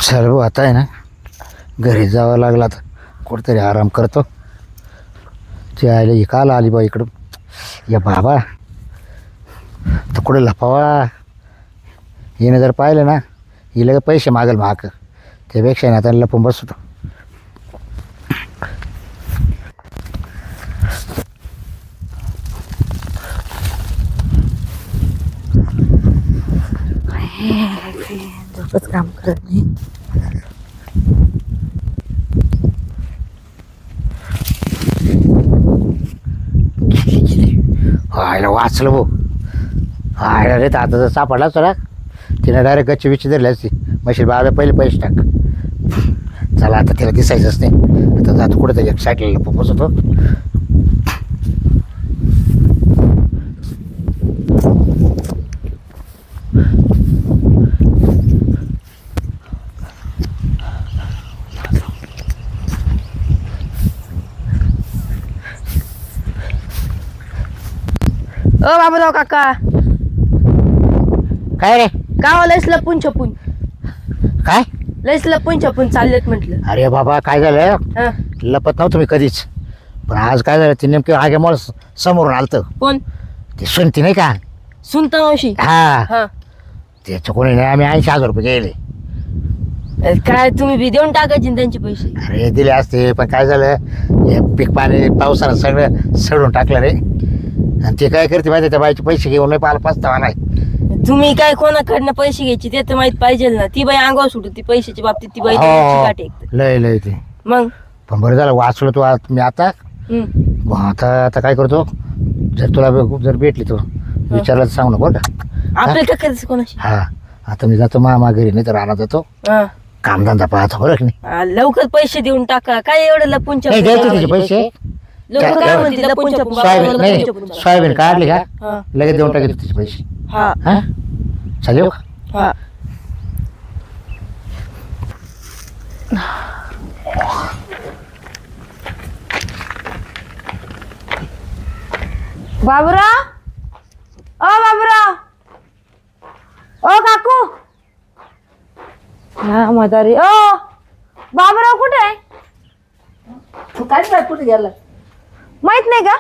चल भाऊ आता आहे ना घरी जावं लागला तर कुठेतरी आराम करतो. ते आले ही काल आली बा इकडं या बाबा तर कुठे लपावा. हिने जर पाहिलं ना हिला पैसे मागेल माग त्यापेक्षा ना आता लपून बसतो. काम करत नाही. हायला वाचलं भाऊ. हायला रे आता जर सापडला चला तिने डायरेक्ट गच्ची बिच्ची धरली असती. मशीन बाबा पहिले पैसे टाक. चला आता तिला दिसायचंच नाही. आता जातो कुठं तर एक साईडला लपून बसतो. ओ बाबूराव काका काय रे गाव लयच लपून छपून काय लयच लपून छपून चाललेत म्हटलं. अरे बाबा काय झालं हा लपत नव्हतं मी कधीच. पण आज काय झालं ते नेमकं आग्यामुळे समोरून आलतं. कोण ते सुनती नाही का. सुनता मावशी. हा हा त्याच्या कोणी नाही आम्ही 80,000 रुपये गेले. काय तुम्ही बी देऊन टाकायचे ना त्यांचे पैसे. अरे दिले असते पण काय झालं हे पीक पाणी पावसानं सगळं सडून टाकलं रे. आणि ते काय करते माहिती त्या बाईचे पैसे घेऊन नाही पाहिला पस्तावा नाही. तुम्ही काय कोणाकडनं पैसे घ्यायचे ते तर माहित पाहिजे ना. ती बाई अंगावर सुटू ती पैशाच्या बाबतीत ती बाई काटे लय लय ते. मग पण बरं झालं वाचलो तू मी आता. आता आता काय करतो जर तुला जर भेटली तू विचारला तर सांग ना बरं का. आपल्या टाकायचं कोणाशी. हा आता मी जातो मामा घरी नाही तर राहणार जातो कामधंदा पाहतो बरं की नाही. लवकर पैसे देऊन टाका. काय एवढं लपून नाही द्यायचे त्याचे पैसे. लोक काय म्हणतील लपून छपून सोयाबीन नाही सोयाबीन काढली का हा. लगेच देऊन टाकायचे त्याचे पैसे. हा हा चालेल का. हा बाबूराव ओ बाबूराव ओ काकू हा म्हातारी ओ बाबूराव कुठे आहे. तू काय कुठे गेला माहित नाही का.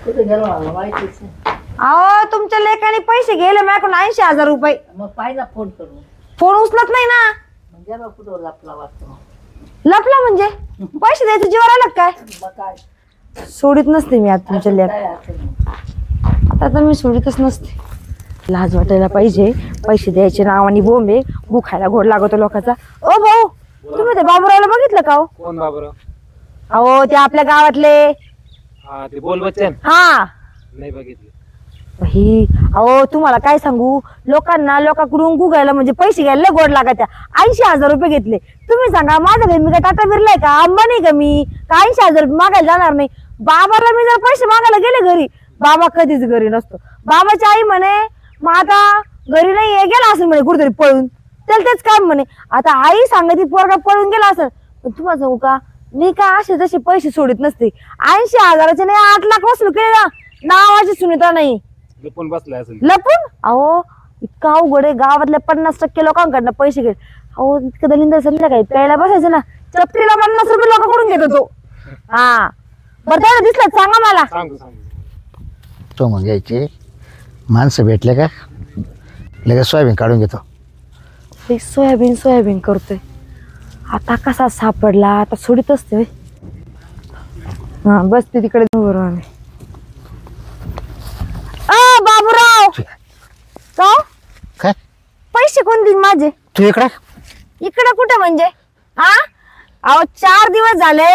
कुठे गेला मला माहितीच नाही. अहो तुमच्या लेकाने पैसे गेले माझ्याकडून 80,000 रुपये. मग पाहिला फोन करून फोन उचलत नाही ना. मग गेला कुठं लपला वाटतो. लपला म्हणजे पैसे द्यायचं जीवावर आलं का काय. मग काय सोडित नसते मी आता तुमच्या लेक. काय असेल आता तर मी सोडितच नसते. लाज वाटायला पाहिजे. पैसे द्यायचे नावानी बोंबे गु खायला घोड लागतो लोकांचा. ओ भाऊ तुम्ही ते बाबूरावला बघितलं का हो. कोण बाबूराव. अहो ते आपल्या गावातले. हा ते बोल बच्चन. हा नाही बघितले. ही अहो तुम्हाला काय सांगू लोकांना लोकांकडून गुगायला म्हणजे पैसे घ्यायला गोड लागत. 80,000 रुपये घेतले. तुम्ही सांगा माझ्या घरी मी काय टाटा बिरलाय का अंबानी का मी का 80,000 रुपये मागायला जाणार नाही. बाबाला मी जर पैसे मागायला गेले घरी बाबा कधीच घरी नसतो. बाबाची आई म्हणे मग आता घरी नाही गेला असेल म्हणे कुठेतरी पळून त्याला तेच काम म्हणे. आता आई सांगते पोरगा पळून गेला असेल. पण तुम्हाला सांगू का मी काय असे जसे पैसे सोडित नसते. 80,000चे नाही 8 लाख वसूल केले ना नावाची सुनीता नाही. लपून बसलाय असेल. लपून अहो इतका अवघड आहे. गावातल्या 50% लोकांकडनं पैसे घेत. अहो इतकं दलिंदर संध्याकाळी प्यायला बसायचं ना चपटीला 50 रुपये लोकांकडून घेत होतो. हा बरं तेवढं दिसलं सांगा मला. सांगू सांगू. तो मग घ्यायचे माणसं भेटले का लगेच सोयाबीन काढून घेतो. हे सोयाबीन सोयाबीन करतोय. आता कसा सापडला आता सोडीत असते. हा बसते तिकडे बरोबर. बाबूराव का काय पैसे कोण देईन माझे. तू इकडं इकडे कुठे म्हणजे हा अहो 4 दिवस झाले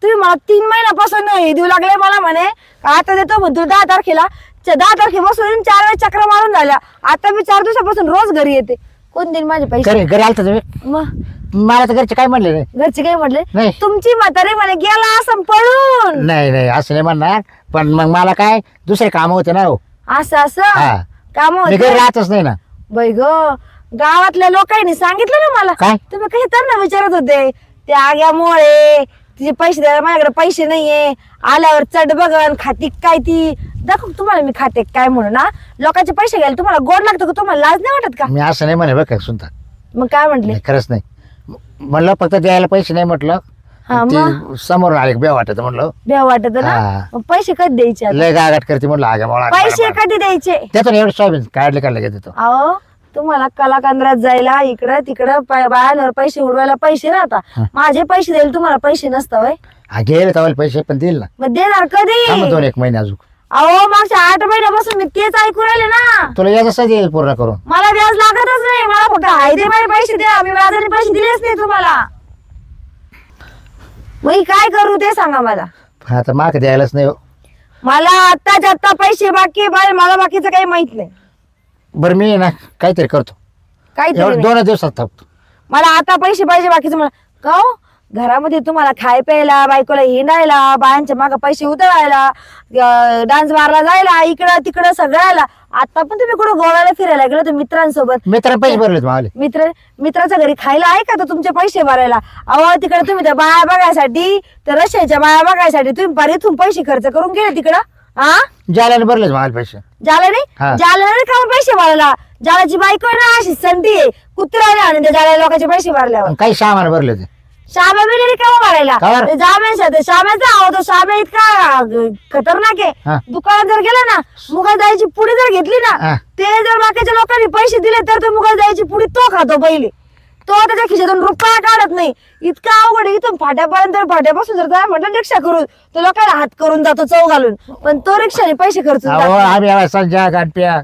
तुम्ही मला 3 महिन्यापासून हे देऊ लागले मला म्हणे आता देतो म्हणतो 10 तारखेला. 10 तारखेपासून 4 वेळा चक्र मारून झाल्या. आता मी 4 दिवसापासून रोज घरी येते. कोण देईन माझे पैसे. घरी घरी आलता तुम्ही. मग मला तर घरचे काय म्हणले नाही. घरचे काय म्हटले नाही. तुमची म्हातारी म्हणे गेला असं पळून. नाही नाही असं नाही म्हणणार पण मग मला काय दुसरे काम होते ना हो. असं असं हा काम मी घरी राहतच नाही ना. बाई ग गावातल्या लोकांनी सांगितलं ना मला. काय तुम्ही कसे तर ना विचारत होते ते आग्यामुळे तिचे पैसे द्यायला माझ्याकडे पैसे नाहीये आल्यावर चढ बघन खाती काय ती दाखव तुम्हाला मी खाते काय म्हणून ना. लोकांचे पैसे घ्यायला तुम्हाला गोड लागतं का? तुम्हाला लाज नाही वाटत का? मी असं नाही म्हणे बघ काय सुनता. मग काय म्हटले? नाही, खरंच नाही म्हणलं, फक्त द्यायला पैसे नाही म्हटलं. हा, ती समोरून आले बे वाटत म्हणलं. भ्या वाटत ना. हा. मग पैसे कधी द्यायचे आता? लय गागाट करते म्हणलं आगे मला. पैसे कधी द्यायचे? त्यातून एवढं सोयाबीन काढले काढले घेत होतो. अहो तुम्हाला कलाकांद्रात जायला इकडं तिकडं बायांवर पैसे उडवायला पैसे राहता. माझे पैसे द्यायला तुम्हाला पैसे नसतं व्हय? गेले तवाला पैसे पण देईल ना. मग देणार कधी? 2-1 महिने अजून. अहो मागच्या 8 महिन्यापासून मी तेच ऐकू राहिले ना. तुला या कसं देईल पूर्ण करून? मला व्याज लागतच नाही. मला फक्त हाय ते माझे पैसे द्या. मी व्याजाने पैसे दिलेच नाही तुम्हाला. मग काय करू ते सांगा मला. आता माग द्यायलाच नाही हो. मला आत्ताच्या आत्ता पैसे बाकी आहे. मला बाकीचं काही माहित नाही. बरं मी ना काहीतरी करतो. काहीतरी एवढं नाही. 2 दिवसात थांबतो. मला आता पैसे पाहिजे. बाकीचं मला का हो? घरामध्ये तुम्हाला खाय प्यायला, बायकोला हिंडायला, बायांच्या मागे पैसे उधळायला, डान्स बारला जायला, इकडं तिकडं सगळ्याला. आता पण तुम्ही कुठं गोव्याला फिरायला गेलो तर मित्रांसोबत. मित्र पैसे भरले मला. मित्राच्या घरी खायला आहे का तर तुमचे पैसे भरायला? अहो तिकडे तुम्ही त्या बाया बघायसाठी, त्या रशियाच्या बाया बघायसाठी तुम्ही बरेचून पैसे खर्च करून गेले तिकडं. हा, जाल्याने भरले मला पैसे. ज्याला नाही, हा. ज्याला नाही का पैसे भरायला? ज्याची बायको आहे ना अशी संधी आहे कुत्र्याला आणि त्या ज्याला लोकांचे पैसे भरल्यावर. आणि काही सामान भरले होते. शाम्या बिले का भरायला? का बरं? शाम्याचा आहो तो शाम्या इतका खतरनाक हा. आहे. दुकानात जर गेला ना, मुगाल जायची पुडी जर घेतली ना, हा. ते जर बाकीच्या लोकांनी पैसे दिले तर तो मुगाल जायची पुडी तो खातो पहिले. तो त्याच्या खिशातून रुपया काढत नाही. इतका अवघड आहे. इथून फाट्यापर्यंत, फाट्यापासून जर त्याला म्हटलं रिक्षा करून, तो लोकांना हात करून जातो चौ घालून. पण तो रिक्षाने पैसे खर्चून अहो जातो. आम्ही संजय गणप्या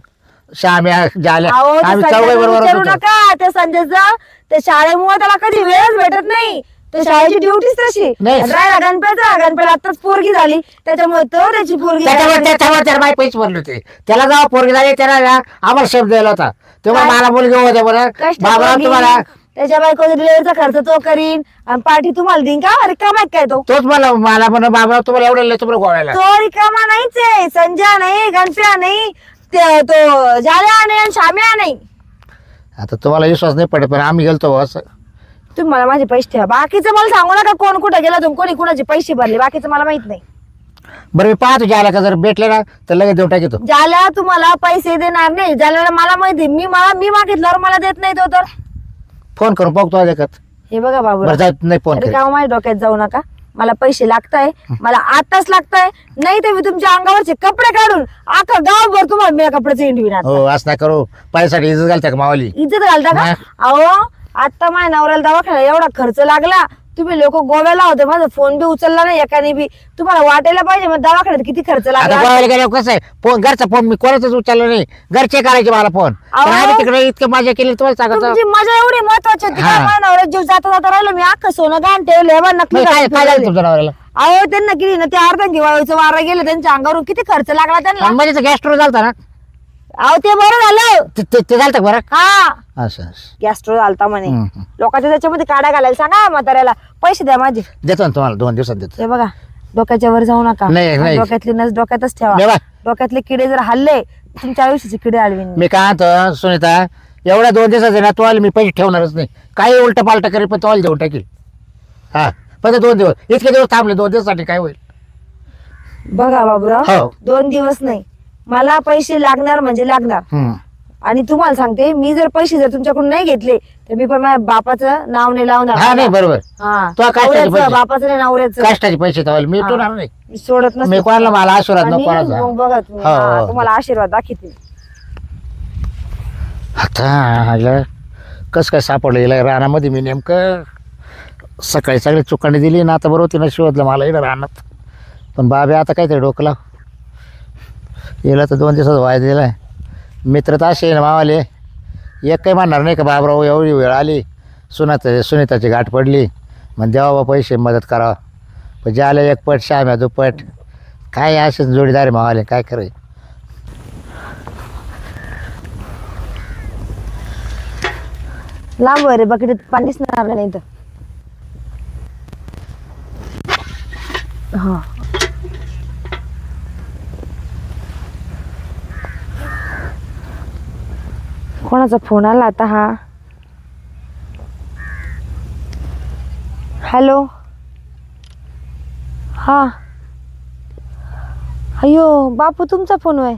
श्याम्या जाल्या अहो ते आम्ही संजयचं 4 बरोबर विचारू होतो. नका. त्या संजयचा त्या शाळेमुळे त्याला कधी वेळच भेटत नाही. त्या शाळेची ड्युटीच तशी. नाही. राहिला गणपतीला आताच पोरगी झाली त्याच्यामुळे तो त्याची पोरगी त्याच्यावर त्याला माहिती पैसे भरले होते. त्याला जेव्हा पोरगी झाली त्याला ना आम्हाला शब्द दिला होता तेव्हा काय? मला मुलगी होते बरं कष्ट बाबा पोरगी. तुम्हाला. त्याच्या बायको डिलिव्हरीचा खर्च तो करीन आणि पाठी तुम्हाला देईन का? रिकामा काय तो? तोच मला म्हणा बाबा तुम्हाला एवढं तुम्हाला गोळायला. तो रिकामा नाहीच आहे. संजय नाही, गणप्या नाही, तो जाल्या नाही आणि शाम्या नाही. आता तुम्हाला विश्वास नाही पडत पण आम्ही गेलतो असं. तुम्ही मला माझे पैसे ठेवा. बाकीचं मला सांगू नका कोण कुठं गेला तुम्ही, कोणी कुणाचे पैसे भरले, बाकीचं मला माहित नाही. बरं मी पाहतो ज्याला का जर भेटले ना तर लगेच देऊन टाकतो. ज्याला तुम्हाला पैसे देणार नाही, ज्याला मला माहिती मी मागितल्यावर मला देत नाही तो तर. फोन करून बघतो देखत. हे बघा बाबू, बरं जात नाही फोन अरे कर. का माझ्या डोक्यात जाऊ नका. मला पैसे लागताय, मला आताच लागताय. नाही तर मी तुमच्या अंगावरचे कपडे काढून अख्खा गावभर तुम्हाला मी कपड्याचे इंडविन. हो असं नाही करू. पैशासाठी इज्जत घालता का मावाली? इज्जत घालता का? हा. अहो आता माझ्या नवऱ्याला दवाखान्यात एवढा खर्च लागला. तुम्ही लोक गोव्याला होते, माझा फोन बी उचलला नाही एकाने बी. तुम्हाला वाटायला पाहिजे मग दवाखान्यात किती खर्च आता लागला. गोव्याला गेल्यावर कसं आहे फोन घरचा फोन मी कोणाचाच उचलला नाही. घरचे करायचे मला फोन. पण अहो. आम्ही तिकडे इतकं मजा केली तुम्हाला सांगतो. तुमची मजा एवढी महत्वाची होती का? हा. माझ्या नवऱ्यात जीव जाता जाता राहिलो मी अख्खं सोनं गाण ठेवले नक्की काय काय झालं तुमच्या नवऱ्याला? अहो त्यांना किती ना ते अर्धांगी वायूचं वारा गेलं त्यांच्या अंगावरून किती खर्च लागला त्यांना. म्हणजे गॅस्ट्रो झालता ना? अहो ते बरं झालं. ते झालतं बरं. हा असं गॅस्ट्रो झालता म्हणे. हम्म. लोकांच्या त्याच्यामध्ये काड्या घालायला सांगा म्हाताऱ्याला. पैसे द्या माझे. देतो ना तुम्हाला 2 दिवसात देतो. हे बघा डोक्याच्या वर जाऊ नका. नाही, नाही. डोक्यातली नस डोक्यातच ठेवा. देवा. डोक्यातले किडे जर हल्ले तुमच्या आयुष्याचे किडे आडवीन. मी काय म्हणतो सुनीता एवढ्या 2 दिवसाचे ना तुम्हाला मी पैसे ठेवणारच नाही. काही उलट पालट करेल पण तुम्हाला देऊन टाकील. हा पण 2 दिवस इतके दिवस थांबले 2 दिवसासाठी काय होईल? बघा बाबूराव, हो. 2 दिवस नाही मला पैसे लागणार म्हणजे लागणार. हम्म. आणि तुम्हाला सांगते मी जर पैसे जर तुमच्याकडून नाही घेतले तर मी पण माझ्या बापाचं नाव नाही लावणार. हा नाही बरोबर. हा. तो काय नवऱ्याचं, पैसे? बापाचं नाही नवऱ्याचं. कष्टाचे पैसे तुम्हाला मी ठेवणार नाही. मी सोडत नसते. मी कोणाला मला आशीर्वाद नको आणि कोणाचा. मग बघा तुम्ही, हो, हा, हो. तुम्हाला आशीर्वाद दाखवते. आता कसं काय सापडलं याला रानामध्ये? मी नेमकं सकाळी सगळी चुकाणी दिली ना आता बरोबर तिनं शोधलं मला इकडं रानात. पण बाबे आता काहीतरी डोकं लाव. याला तर 2 दिवसात व्हायला दिलाय. मित्र तर असे ना मावाले एक काही म्हणणार नाही का बाबराव एवढी वेळ आली सुनीताची गाठ पडली मग द्यावा बा पैसे मदत करावं. पण ज्याला एक पट श्याम्या दुप्पट काय असे जोडीदार आहे मावाले काय खरं. लांब रे बकेटीत पाणी दिसणार नाही तर. हा कोणाचा फोन आला आता? हा हॅलो. हा अयो बापू तुमचा फोन आहे?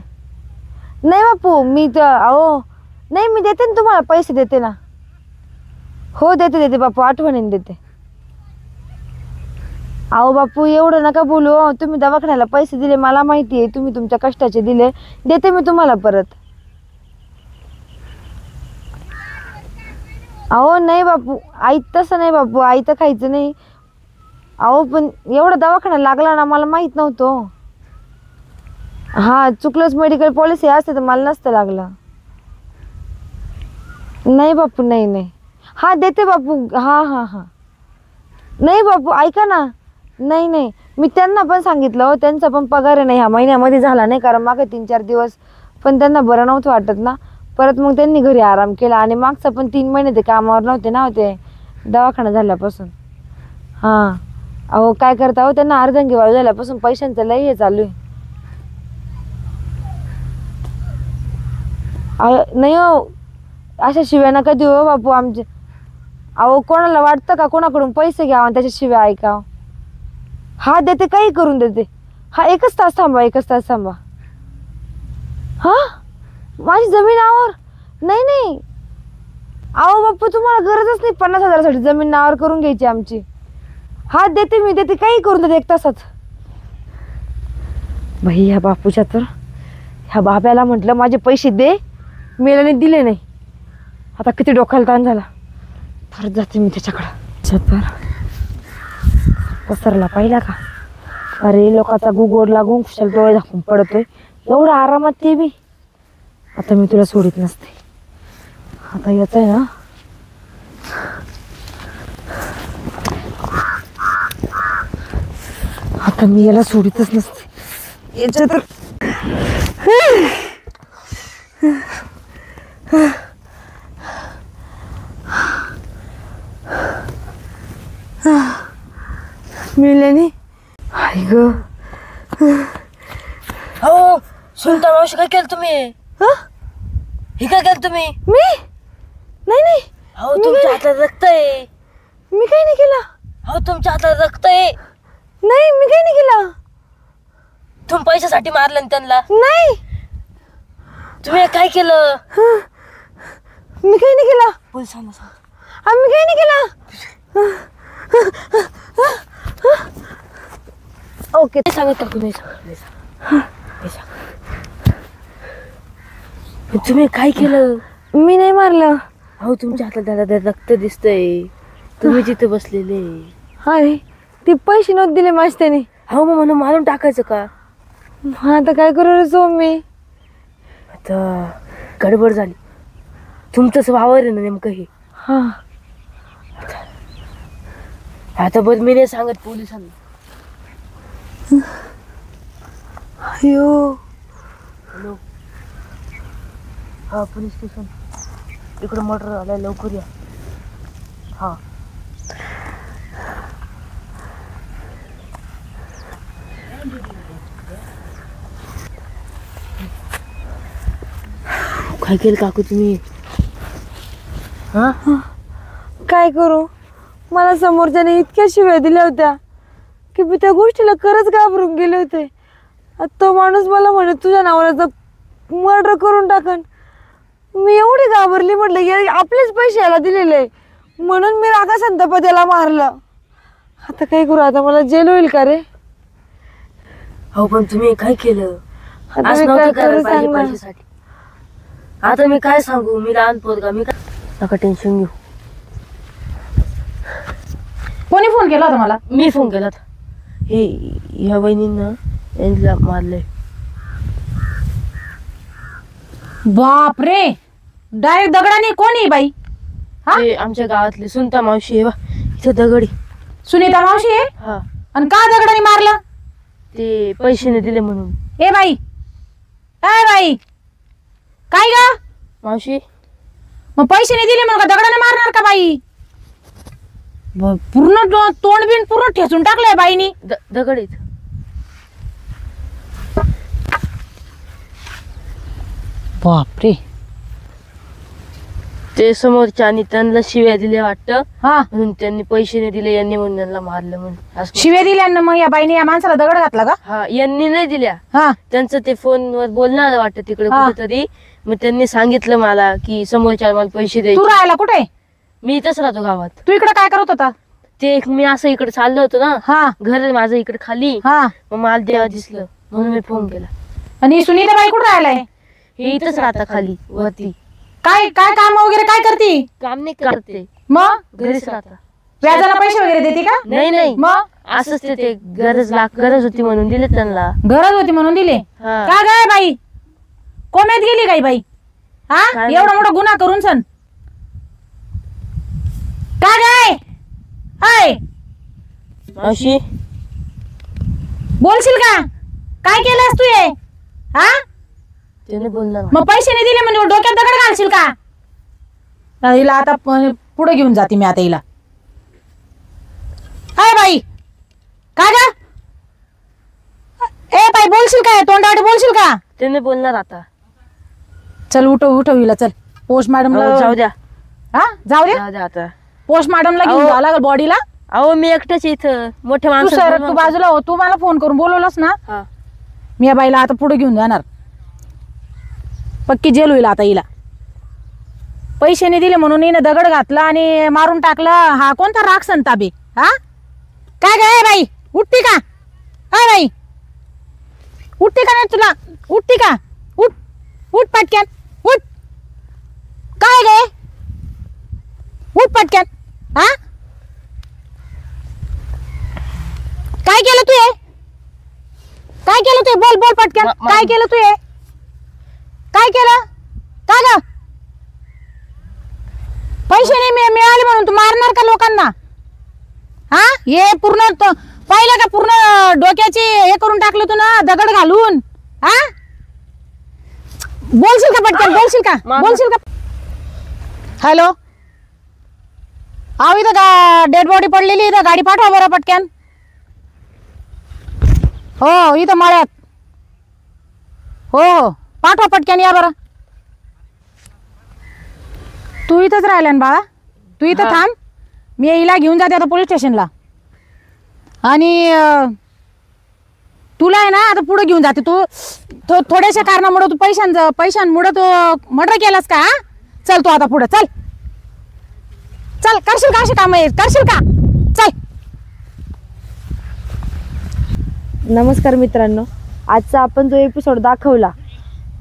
नाही बापू मी तर अहो नाही मी देते ना तुम्हाला पैसे देते ना. हो देते देते बापू आठवणीने देते. अहो बापू एवढं नका बोलू हो. तुम्ही दवाखान्याला पैसे दिले मला माहिती आहे तुम्ही तुमच्या कष्टाचे दिले. देते मी तुम्हाला परत. अहो नाही बापू आई तसं नाही बापू आई तर खायचं नाही. अहो पण एवढा दवाखाना लागला ना मला माहीत नव्हतं. हा चुकलंच मेडिकल पॉलिसी असते तर मला नसतं लागलं. नाही बापू नाही नाही. हा देते बापू. हा हा हा नाही बापू ऐका ना. नाही नाही मी त्यांना पण सांगितलं हो त्यांचा पण पगार नाही ह्या महिन्यामध्ये झाला नाही कारण मागे 3-4 दिवस पण त्यांना बरं नव्हतं वाटत ना. परत मग त्यांनी घरी आराम केला आणि मागचा पण 3 महिने ते कामावर नव्हते ना होते दवाखाना झाल्यापासून. हां अहो काय करता हो त्यांना अर्धांगी वायू झाल्यापासून पैशांचं लई हे चालू आहे. नाही हो अशा शिव्या नका देऊ हो बापू आमचे. अहो कोणाला वाटतं का कोणाकडून पैसे घ्यावा आणि त्याच्या शिव्या ऐकावं. हा देते काही करून देते. हा 1 तास थांबा 1 तास थांबा. हा माझी जमिनावर नाही नाही. अहो बापू तुम्हाला गरजच नाही 50,000साठी जमीन नावावर करून घ्यायची आमची. हा देते मी देते काही करून देते 1 तासात. बाई ह्या बापूच्या तर ह्या बाब्याला म्हटलं माझे पैसे दे मेल्याने दिले नाही. आता किती डोक्याला ताण झाला. परत जाते मी त्याच्याकडं. पसरला पाहिला का. अरे लोकांचा गुगोड लागून कुशाल डोळे दाखवून पडतोय एवढा आरामात ते बी. आता मी तुला सोडित नसते. आता याच आहे ना आता मी याला सोडितच नसते. याच्या तर मिळाली. आई ग हो सुनता मावशी काय केलं तुम्ही? हे काय केलं तुम्ही? मी नाही नाही. हो तुमच्या हातात रक्त आहे. मी काही नाही केलं. हो तुमच्या हातात रक्त आहे. नाही मी काही नाही केलं. तुम्ही पैशासाठी मारलं ना त्यांना. नाही तुम्ही काय केलं? मी काही नाही केलं. पोलिसांना सांग. आम्ही काही नाही केलं. ओके सांगत का तुम्ही? तुम्ही काय केलं? मी नाही मारलं. हो तुमच्या हातात दादा रक्त दिसतंय. तुम्ही जिथे बसलेले. अरे ते पैसे नव्हते दिले माझे त्याने. हो मग म्हणून मारून टाकायचं का? आता काय करू रे सो मी. आता गडबड झाली. तुमचंच वावर आहे ना नेमकं हे. हा आता बरं मी नाही सांगत पोलिसांना. अयो हॅलो हा पोलीस स्टेशन इकडं मर्डर आलाय लवकर या. हा काय केलं काकू तुम्ही? हा काय करू. मला समोरच्याने इतक्या शिव्या दिल्या होत्या की मी त्या गोष्टीला खरंच घाबरून गेले होते. तो माणूस मला म्हणे तुझ्या नावाचा मर्डर करून टाकन. मी एवढी घाबरली म्हटलं की आपलेच पैसे याला दिलेले म्हणून मी रागा संताप त्याला मारलं. आता काय करू. आता मला जेल होईल का रे. हो पण तुम्ही काय केलं? आता असं मी नव्हतं काय करायला करू पाहिजे सांग ना. पैशासाठी. आता मी काय सांगू? मी लहान पोरगा. मी काय नका टेन्शन घेऊ. कोणी फोन केला होता मला? मी फोन केला होता. हे ह्या बहिणींना यांना मारलंय. बाप रे डायरेक्ट दगडाने. कोणी बाई? हा? ते आमच्या गावातले सुनता मावशी आहे बा. इथं दगडी. सुनीता मावशी आहे? हा आणि का दगडाने मारलं? ते पैसे नाही दिले म्हणून. ए बाई काय बाई काय ग? मावशी मग पैसे नाही दिले म्हणून का दगडाने मारणार का बाई? पूर्ण तोंड बिन पूर्ण ठेचून टाकलंय बाईनी. दगडीत. बाप रे ते समोरच्या आणि त्यांना शिव्या दिल्या वाटतं, हा म्हणून त्यांनी पैसे नाही दिले, यांनी म्हणून त्यांना मारलं म्हणून असं. शिव्या दिल्यानं मग या बाईने या माणसाला दगड घातला का? हा, यांनी नाही दिल्या, हा त्यांचं ते फोनवर बोलणार वाटतं तिकडे हा. कुठेतरी. मग त्यांनी सांगितलं मला की समोरच्या मला पैसे तू द्यायचे. राहायला कुठे? मी इथंच राहतो गावात. तू इकडे काय करत होता? ते मी असं इकडे चाललो होतो ना, हा घर आहे माझं इकडे खाली, हा मग मला देवा दिसलं म्हणून मी फोन केला. आणि सुनीता बाई कुठे राहिलाय? हे इथंच राहता खाली वरती. काय काय काम वगैरे काय करते? काम नाही करते, मग घरीच राहता. व्याजाला पैसे वगैरे देते का? नाही मग असंच ते गरज होती म्हणून दिले त्यांना. गरज होती म्हणून दिले हा. का ग बाई? कोम्यात गेली काही बाई? हा काय एवढा मोठा गुन्हा करून सन का गाय? हाय अशी बोलशील का? काय केलंस तू हे? हा त्याने बोलणार. मग पैसे नाही दिले म्हणजे डोक्यात दगड घालशील का? हिला आता पुढे घेऊन जाते मी आता हिला. हाय बाई काय ग? ए बाई बोलशील काय? तोंडावाटे बोलशील का? त्याने बोलणार आता. चल उठव हिला चल. पोस्ट मॅडमला जाऊ द्या, हा जाऊ दे. जाऊ द्या आता. पोस्ट मॅडमला घेऊन अहो. जावं लागेल बॉडीला. अहो मी एकटाच इथं, मोठ्या तू सर तू माणसं. बाजूला हो. तू मला फोन करून बोलवलंस ना, हा. मी या बाईला आता पुढे घेऊन जाणार. पक्की जेल होईल आता हिला. पैसे नाही दिले म्हणून हिने दगड घातला आणि मारून टाकलं. हा कोणता राग संताबे? हा काय गे बाई? उठती का? काय बाई उठती का नाही तुला? उठती का? उठ उठ पटक्यान उठ. काय गे? उठ पटक्यान. हा काय केलं तू? काय केलं तू? बोल बोल पटक्यान. काय केलं तू? काय केलं? काय ग? पैसे नाही मिळाले म्हणून तू मारणार का लोकांना? हा हे पूर्ण पाहिलं का? पूर्ण डोक्याची हे करून टाकलं तू ना दगड घालून. हा बोलशील का पटकन? बोलशील का? बोलशील का? हॅलो आव इथं डेड बॉडी पडलेली, इथं गाडी पाठवा बरं पटकन. हो इथं मळ्यात. हो पाठवा पटकन, या बरं. तू इथंच राहिला ना बाळा? तू इथं थांब, मी हिला घेऊन जाते आता पोलीस स्टेशनला. आणि तुला आहे ना आता पुढे घेऊन जाते. तू थोड्याशा कारणामुळे तू पैशांमुळे तू मर्डर केलास का? चल तू आता पुढे चल. चल करशील का अशी काम? करशील का? चल. नमस्कार मित्रांनो, आजचा आपण जो एपिसोड दाखवला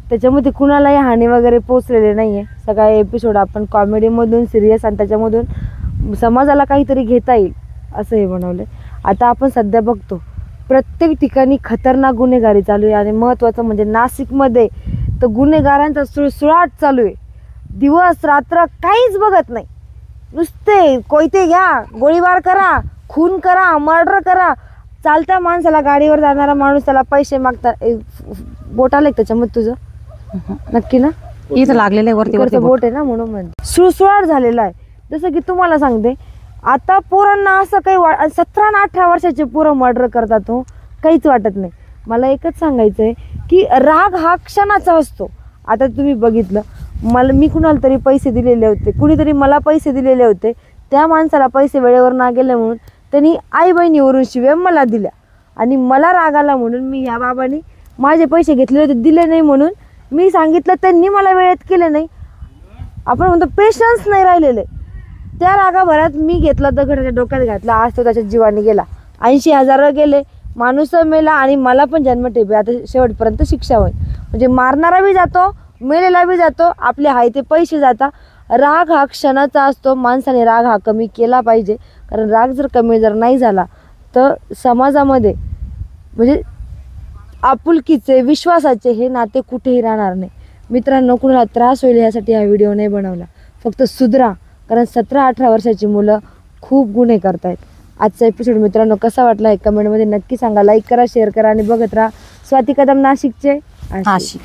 त्याच्यामध्ये कुणालाही हानी वगैरे पोचलेली नाही आहे. सगळा एपिसोड आपण कॉमेडीमधून सिरियस आणि त्याच्यामधून समाजाला काहीतरी घेता येईल असं हे बनवलं. आता आपण सध्या बघतो प्रत्येक ठिकाणी खतरनाक गुन्हेगारी चालू आहे. आणि महत्त्वाचं म्हणजे नाशिकमध्ये तर गुन्हेगारांचा सुळसुळाट चालू आहे. दिवस रात्र काहीच बघत नाही, नुसते कोयते घ्या, गोळीबार करा, खून करा, मर्डर करा. चालत्या माणसाला, गाडीवर जाणारा माणूस त्याला पैसे मागतात. बोट आलंय त्याच्यामध्ये तुझं? नक्की ना? इथं लागलेलं आहे वरती वरती इकडचं बोट आहे ना म्हणून म्हणते. सुळसुळाट झालेला आहे. जसं की तुम्हाला सांगते, आता पोरांना असं काही 17 आणि 18 वर्षाचे पोरं मर्डर करतात हो, काहीच वाटत नाही. मला एकच सांगायचं आहे की राग हा क्षणाचा असतो. आता तुम्ही बघितलं, मी कुणाला तरी पैसे दिलेले होते, कुणीतरी मला पैसे दिलेले होते, त्या माणसाला पैसे वेळेवर ना गेले म्हणून त्यांनी आई बहिणीवरून शिव्या मला दिल्या. आणि मला राग आला म्हणून मी ह्या बाबांनी माझे पैसे घेतले होते, दिले नाही म्हणून मी सांगितलं, त्यांनी मला वेळेत केले नाही. आपण म्हणतो पेशन्स नाही राहिलेले. त्या रागाभरात मी घेतला दगड त्याच्या डोक्यात घातला. आज तो त्याच्या जीवाने गेला. 80,000 गेले, माणूस मेला आणि मला पण जन्मठेपे. आता शेवटपर्यंत शिक्षा होईल. म्हणजे मारणारा बी जातो, मेलेला बी जातो, आपले हाय ते पैसे जाता. राग हा क्षणाचा असतो. माणसाने राग हा कमी केला पाहिजे. कारण राग जर कमी जर नाही झाला तर समाजामध्ये म्हणजे आपुलकीचे, विश्वासाचे हे नाते कुठेही राहणार नाही. मित्रांनो, कुणाला त्रास होईल यासाठी हा व्हिडिओ नाही बनवला. फक्त सुधरा, कारण 17-18 वर्षाची मुलं खूप गुन्हे करतायत. आजचा एपिसोड मित्रांनो कसा वाटला हे कमेंटमध्ये नक्की सांगा. लाईक करा, शेअर करा आणि बघत राहा स्वाती कदम नाशिकचे आशिक.